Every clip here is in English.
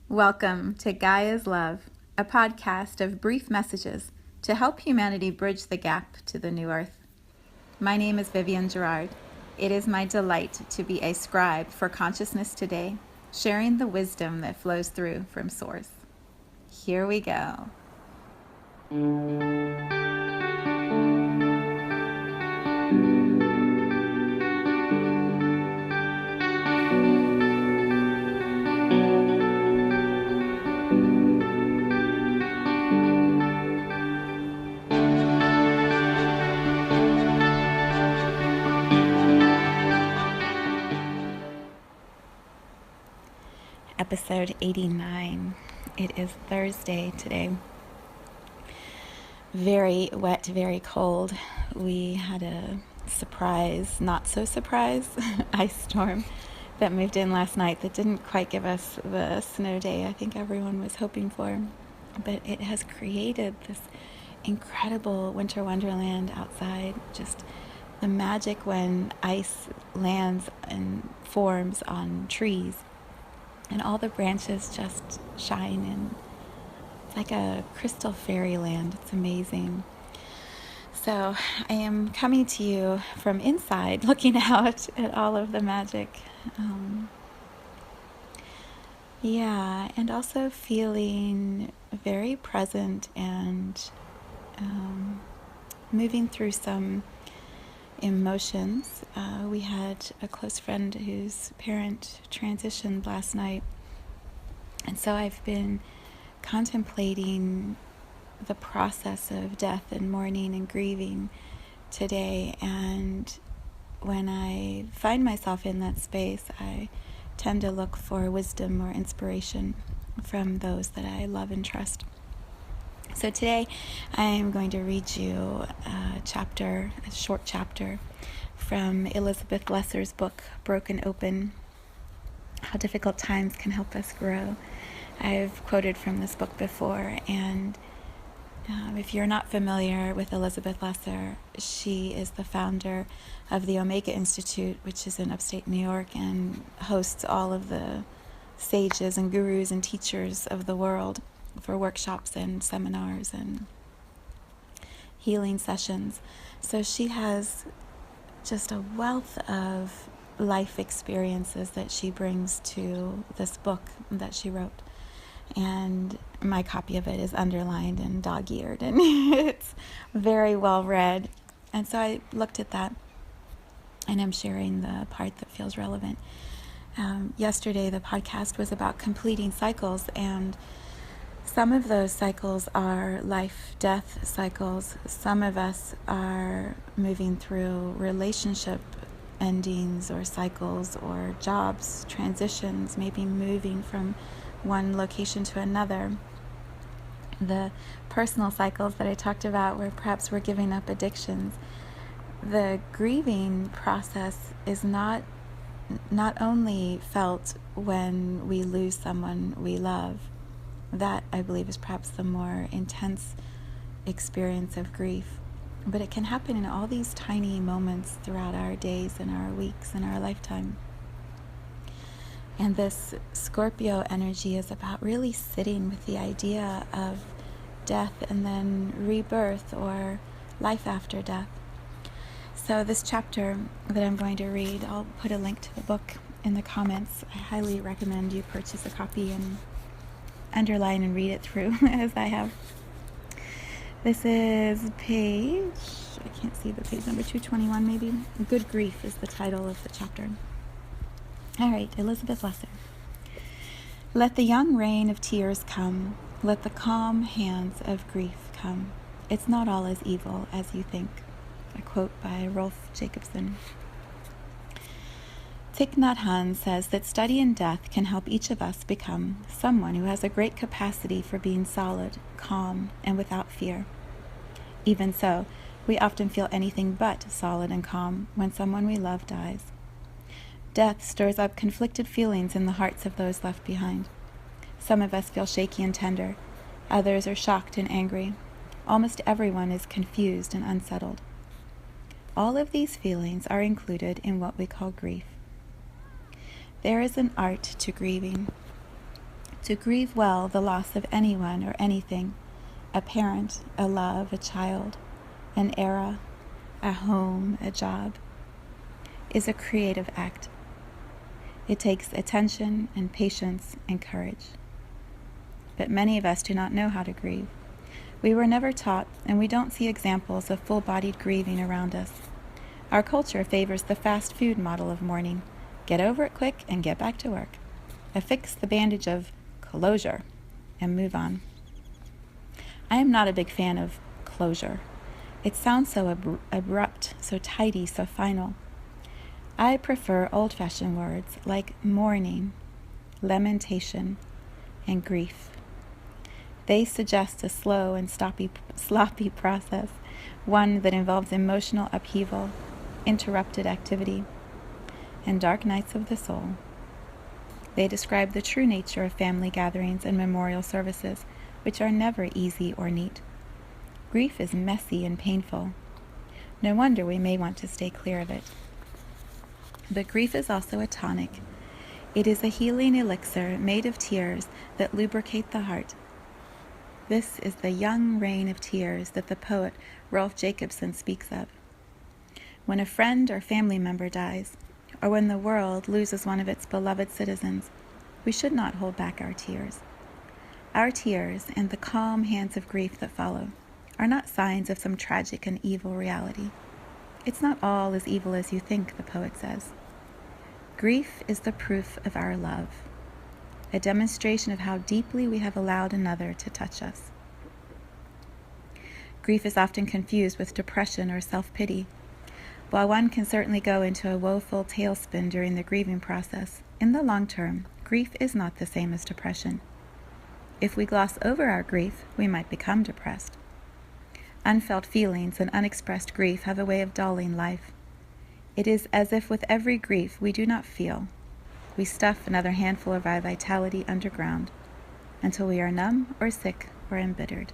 Welcome to Gaia's Love, a podcast of brief messages to help humanity bridge the gap to the new earth. My name is Vivienne Gerard. It is my delight to be a scribe for consciousness today, sharing the wisdom that flows through from Source. Here we go. Episode 89. It is Thursday today. Very wet, very cold. We had a surprise, not so surprise, ice storm that moved in last night that didn't quite give us the snow day I think everyone was hoping for. But it has created this incredible winter wonderland outside. Just the magic when ice lands and forms on trees. And all the branches just shine, and it's like a crystal fairyland. It's amazing. So I am coming to you from inside, looking out at all of the magic. And also feeling very present and moving through some emotions. We had a close friend whose parent transitioned last night, and so I've been contemplating the process of death and mourning and grieving today. And when I find myself in that space, I tend to look for wisdom or inspiration from those that I love and trust. So today I am going to read you a short chapter from Elizabeth Lesser's book, Broken Open, How Difficult Times Can Help Us Grow. I've quoted from this book before, and if you're not familiar with Elizabeth Lesser, she is the founder of the Omega Institute, which is in upstate New York and hosts all of the sages and gurus and teachers of the world for workshops and seminars and healing sessions. So she has just a wealth of life experiences that she brings to this book that she wrote. And my copy of it is underlined and dog-eared, and it's very well read. And so I looked at that, and I'm sharing the part that feels relevant. Yesterday, the podcast was about completing cycles, and some of those cycles are life-death cycles. Some of us are moving through relationship endings or cycles or jobs, transitions, maybe moving from one location to another. The personal cycles that I talked about where perhaps we're giving up addictions. The grieving process is not only felt when we lose someone we love. That, I believe, is perhaps the more intense experience of grief. But it can happen in all these tiny moments throughout our days and our weeks and our lifetime. And this Scorpio energy is about really sitting with the idea of death and then rebirth or life after death. So this chapter that I'm going to read, I'll put a link to the book in the comments. I highly recommend you purchase a copy and underline and read it through as I have. This is page, I can't see the page number, 221 maybe. Good Grief is the title of the chapter. All right, Elizabeth Lesser. Let the young rain of tears come. Let the calm hands of grief come. It's not all as evil as you think. A quote by Rolf Jacobson. Thich Nhat Hanh says that study in death can help each of us become someone who has a great capacity for being solid, calm, and without fear. Even so, we often feel anything but solid and calm when someone we love dies. Death stirs up conflicted feelings in the hearts of those left behind. Some of us feel shaky and tender. Others are shocked and angry. Almost everyone is confused and unsettled. All of these feelings are included in what we call grief. There is an art to grieving. To grieve well the loss of anyone or anything, a parent, a love, a child, an era, a home, a job, is a creative act. It takes attention and patience and courage. But many of us do not know how to grieve. We were never taught, and we don't see examples of full-bodied grieving around us. Our culture favors the fast food model of mourning. Get over it quick and get back to work. Affix the bandage of closure and move on. I am not a big fan of closure. It sounds so abrupt, so tidy, so final. I prefer old-fashioned words like mourning, lamentation, and grief. They suggest a slow and sloppy process, one that involves emotional upheaval, interrupted activity, and dark nights of the soul. They describe the true nature of family gatherings and memorial services, which are never easy or neat. Grief is messy and painful. No wonder we may want to stay clear of it. But grief is also a tonic. It is a healing elixir made of tears that lubricate the heart. This is the young rain of tears that the poet Rolf Jacobson speaks of. When a friend or family member dies, or when the world loses one of its beloved citizens, we should not hold back our tears. Our tears and the calm hands of grief that follow are not signs of some tragic and evil reality. It's not all as evil as you think, the poet says. Grief is the proof of our love, a demonstration of how deeply we have allowed another to touch us. Grief is often confused with depression or self-pity. While one can certainly go into a woeful tailspin during the grieving process, in the long term, grief is not the same as depression. If we gloss over our grief, we might become depressed. Unfelt feelings and unexpressed grief have a way of dulling life. It is as if with every grief we do not feel. We stuff another handful of our vitality underground until we are numb or sick or embittered.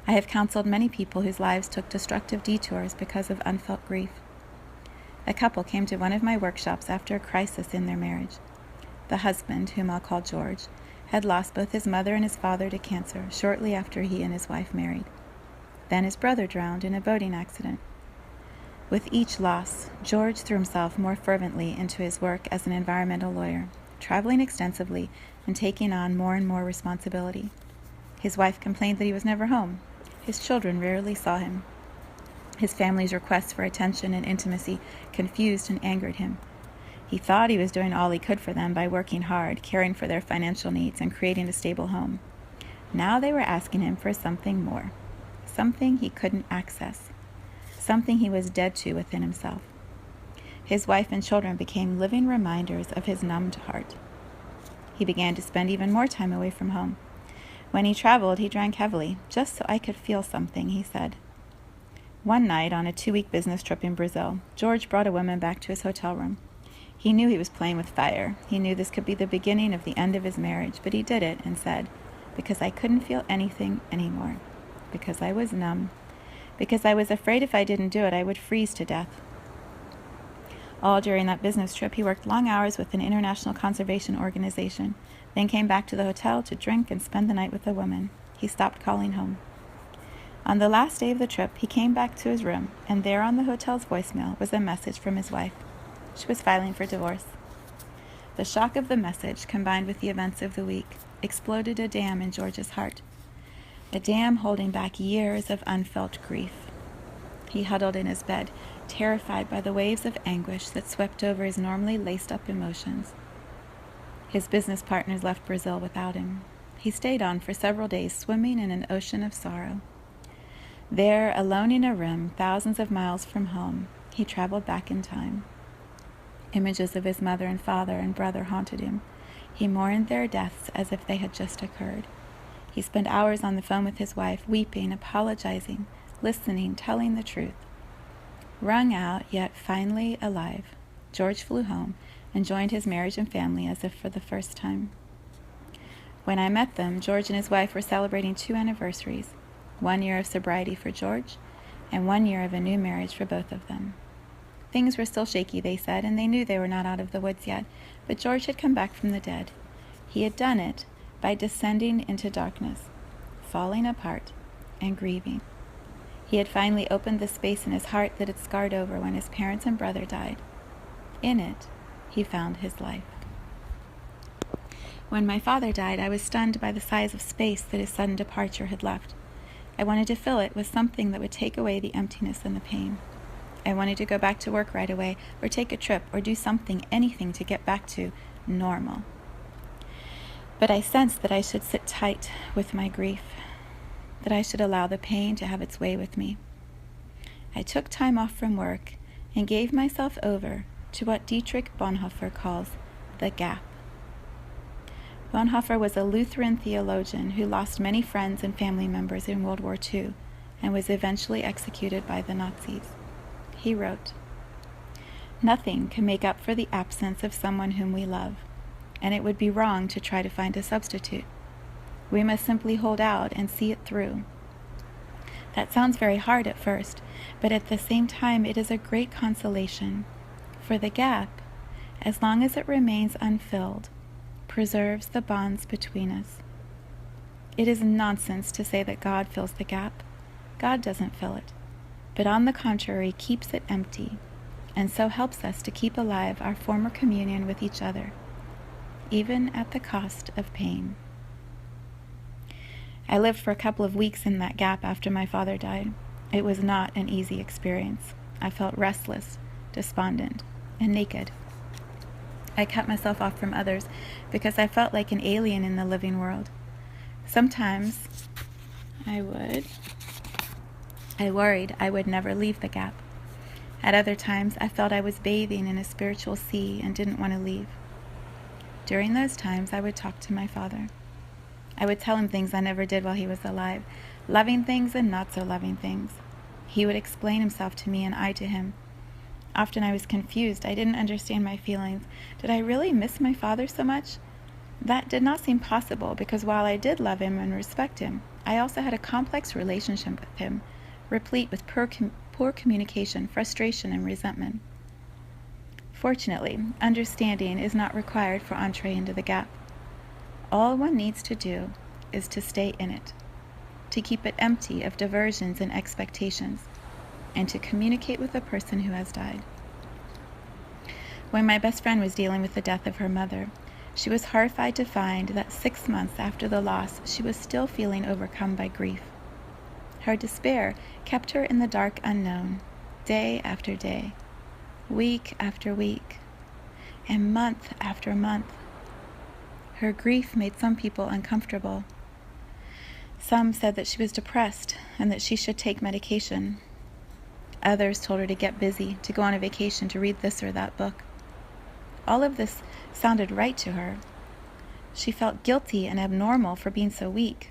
I have counseled many people whose lives took destructive detours because of unfelt grief. A couple came to one of my workshops after a crisis in their marriage. The husband, whom I'll call George, had lost both his mother and his father to cancer shortly after he and his wife married. Then his brother drowned in a boating accident. With each loss, George threw himself more fervently into his work as an environmental lawyer, traveling extensively and taking on more and more responsibility. His wife complained that he was never home. His children rarely saw him. His family's requests for attention and intimacy confused and angered him. He thought he was doing all he could for them by working hard, caring for their financial needs, and creating a stable home. Now they were asking him for something more, something he couldn't access, something he was dead to within himself. His wife and children became living reminders of his numbed heart. He began to spend even more time away from home. When he traveled, he drank heavily, just so I could feel something, he said. One night, on a 2-week business trip in Brazil, George brought a woman back to his hotel room. He knew he was playing with fire. He knew this could be the beginning of the end of his marriage, but he did it and said, "Because I couldn't feel anything anymore. Because I was numb. Because I was afraid if I didn't do it, I would freeze to death." All during that business trip, he worked long hours with an international conservation organization, then came back to the hotel to drink and spend the night with the woman. He stopped calling home. On the last day of the trip, he came back to his room, and there on the hotel's voicemail was a message from his wife. She was filing for divorce. The shock of the message, combined with the events of the week, exploded a dam in George's heart, a dam holding back years of unfelt grief. He huddled in his bed, terrified by the waves of anguish that swept over his normally laced-up emotions. His business partners left Brazil without him. He stayed on for several days, swimming in an ocean of sorrow. There, alone in a room, thousands of miles from home, he traveled back in time. Images of his mother and father and brother haunted him. He mourned their deaths as if they had just occurred. He spent hours on the phone with his wife, weeping, apologizing, listening, telling the truth. Wrung out, yet finally alive, George flew home and joined his marriage and family as if for the first time. When I met them, George and his wife were celebrating 2 anniversaries, 1 year of sobriety for George and 1 year of a new marriage for both of them. Things were still shaky, they said, and they knew they were not out of the woods yet, but George had come back from the dead. He had done it by descending into darkness, falling apart, and grieving. He had finally opened the space in his heart that had scarred over when his parents and brother died. In it, he found his life. When my father died, I was stunned by the size of space that his sudden departure had left. I wanted to fill it with something that would take away the emptiness and the pain. I wanted to go back to work right away, or take a trip, or do something, anything to get back to normal. But I sensed that I should sit tight with my grief, that I should allow the pain to have its way with me. I took time off from work and gave myself over to what Dietrich Bonhoeffer calls the gap. Bonhoeffer was a Lutheran theologian who lost many friends and family members in World War II and was eventually executed by the Nazis. He wrote, "Nothing can make up for the absence of someone whom we love, and it would be wrong to try to find a substitute. We must simply hold out and see it through." That sounds very hard at first, but at the same time it is a great consolation, for the gap, as long as it remains unfilled, preserves the bonds between us. It is nonsense to say that God fills the gap. God doesn't fill it, but on the contrary keeps it empty, and so helps us to keep alive our former communion with each other, even at the cost of pain. I lived for a couple of weeks in that gap after my father died. It was not an easy experience. I felt restless, despondent, and naked. I cut myself off from others because I felt like an alien in the living world. Sometimes I worried I would never leave the gap. At other times, I felt I was bathing in a spiritual sea and didn't want to leave. During those times, I would talk to my father. I would tell him things I never did while he was alive, loving things and not so loving things. He would explain himself to me and I to him. Often I was confused. I didn't understand my feelings. Did I really miss my father so much? That did not seem possible, because while I did love him and respect him, I also had a complex relationship with him, replete with poor communication, frustration, and resentment. Fortunately, understanding is not required for entree into the gap. All one needs to do is to stay in it, to keep it empty of diversions and expectations, and to communicate with the person who has died. When my best friend was dealing with the death of her mother, she was horrified to find that 6 months after the loss, she was still feeling overcome by grief. Her despair kept her in the dark unknown, day after day, week after week, and month after month. Her grief made some people uncomfortable. Some said that she was depressed and that she should take medication. Others told her to get busy, to go on a vacation, to read this or that book. All of this sounded right to her. She felt guilty and abnormal for being so weak.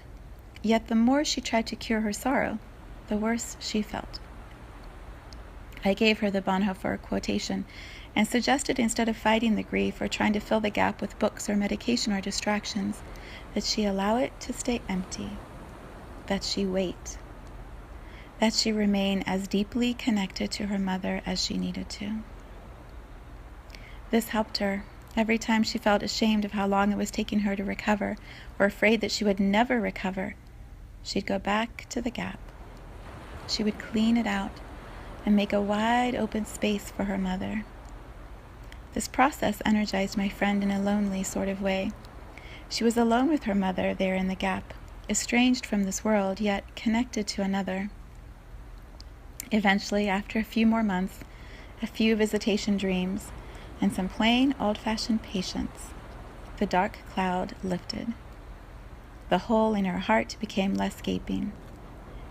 Yet the more she tried to cure her sorrow, the worse she felt. I gave her the Bonhoeffer quotation and suggested, instead of fighting the grief or trying to fill the gap with books or medication or distractions, that she allow it to stay empty, that she wait, that she remain as deeply connected to her mother as she needed to. This helped her. Every time she felt ashamed of how long it was taking her to recover, or afraid that she would never recover, she'd go back to the gap. She would clean it out and make a wide open space for her mother. This process energized my friend in a lonely sort of way. She was alone with her mother there in the gap, estranged from this world, yet connected to another. Eventually, after a few more months, a few visitation dreams, and some plain old-fashioned patience, the dark cloud lifted. The hole in her heart became less gaping,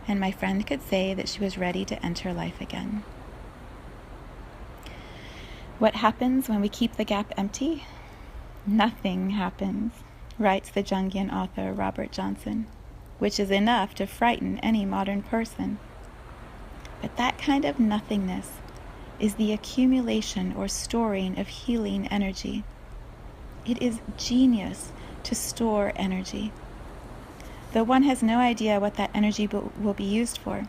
and my friend could say that she was ready to enter life again. What happens when we keep the gap empty? Nothing happens, writes the Jungian author Robert Johnson, which is enough to frighten any modern person. But that kind of nothingness is the accumulation or storing of healing energy. It is genius to store energy. Though one has no idea what that energy will be used for,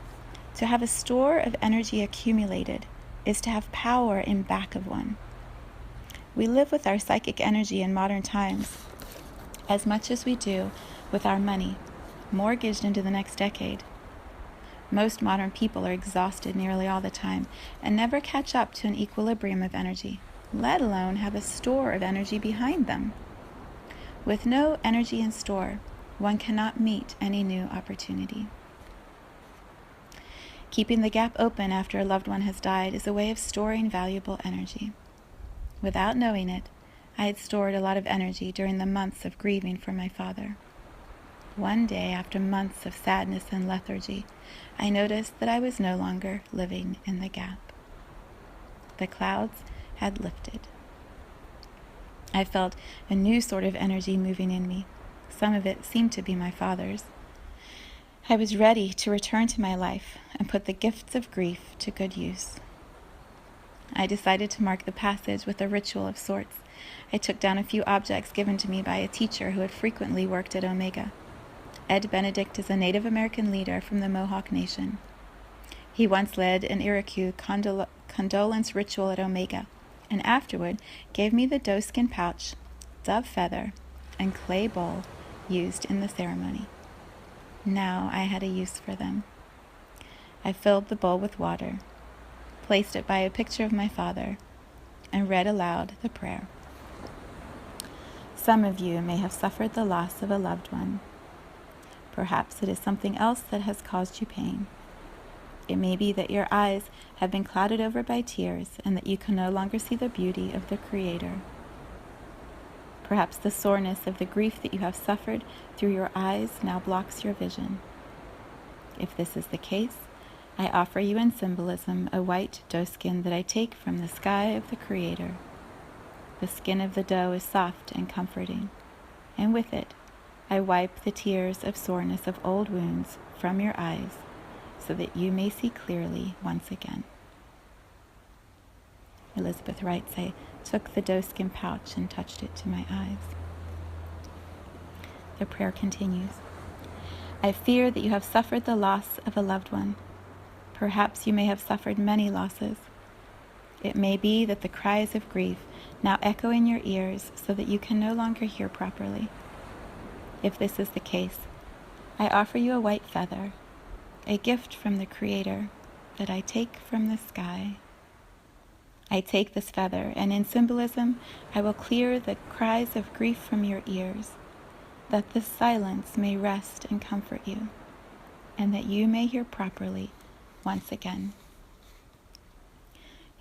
to have a store of energy accumulated is to have power in back of one. We live with our psychic energy in modern times. as much as we do with our money, mortgaged into the next decade. Most modern people are exhausted nearly all the time and never catch up to an equilibrium of energy, let alone have a store of energy behind them. With no energy in store, one cannot meet any new opportunity. Keeping the gap open after a loved one has died is a way of storing valuable energy. Without knowing it, I had stored a lot of energy during the months of grieving for my father. One day, after months of sadness and lethargy, I noticed that I was no longer living in the gap. The clouds had lifted. I felt a new sort of energy moving in me. Some of it seemed to be my father's. I was ready to return to my life and put the gifts of grief to good use. I decided to mark the passage with a ritual of sorts. I took down a few objects given to me by a teacher who had frequently worked at Omega. Ed Benedict is a Native American leader from the Mohawk Nation. He once led an Iroquois condolence ritual at Omega, and afterward gave me the doeskin pouch, dove feather, and clay bowl used in the ceremony. Now I had a use for them. I filled the bowl with water, placed it by a picture of my father, and read aloud the prayer. Some of you may have suffered the loss of a loved one. Perhaps it is something else that has caused you pain. It may be that your eyes have been clouded over by tears and that you can no longer see the beauty of the Creator. Perhaps the soreness of the grief that you have suffered through your eyes now blocks your vision. If this is the case, I offer you in symbolism a white doeskin that I take from the sky of the Creator. The skin of the doe is soft and comforting, and with it, I wipe the tears of soreness of old wounds from your eyes so that you may see clearly once again. Elizabeth writes, I took the doeskin pouch and touched it to my eyes. The prayer continues. I fear that you have suffered the loss of a loved one. Perhaps you may have suffered many losses. It may be that the cries of grief now echo in your ears so that you can no longer hear properly. If this is the case, I offer you a white feather, a gift from the Creator that I take from the sky. I take this feather, and in symbolism, I will clear the cries of grief from your ears, that the silence may rest and comfort you, and that you may hear properly once again.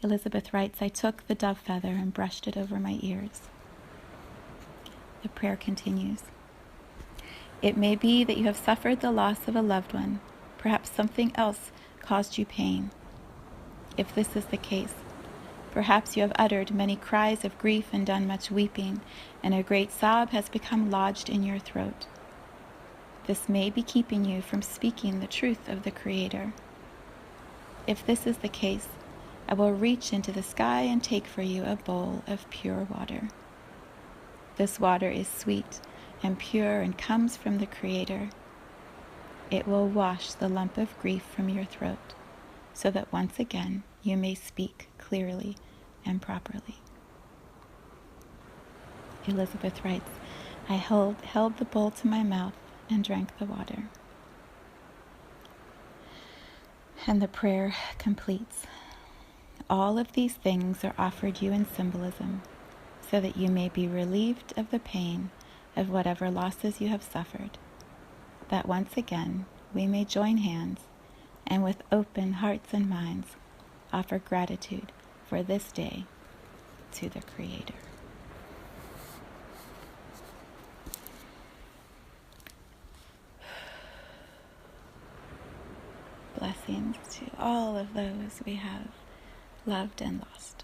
Elizabeth writes, I took the dove feather and brushed it over my ears. The prayer continues. It may be that you have suffered the loss of a loved one. Perhaps something else caused you pain. If this is the case, perhaps you have uttered many cries of grief and done much weeping, and a great sob has become lodged in your throat. This may be keeping you from speaking the truth of the Creator. If this is the case, I will reach into the sky and take for you a bowl of pure water. This water is sweet and pure and comes from the Creator. It will wash the lump of grief from your throat, so that once again you may speak clearly and properly. Elizabeth writes, I held the bowl to my mouth and drank the water. And the prayer completes. All of these things are offered you in symbolism, so that you may be relieved of the pain of whatever losses you have suffered, that once again we may join hands and with open hearts and minds offer gratitude for this day to the Creator. Blessings to all of those we have loved and lost.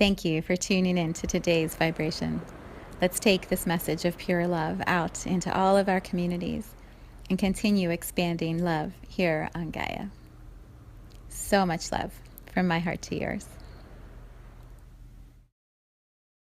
Thank you for tuning in to today's vibration. Let's take this message of pure love out into all of our communities and continue expanding love here on Gaia. So much love from my heart to yours.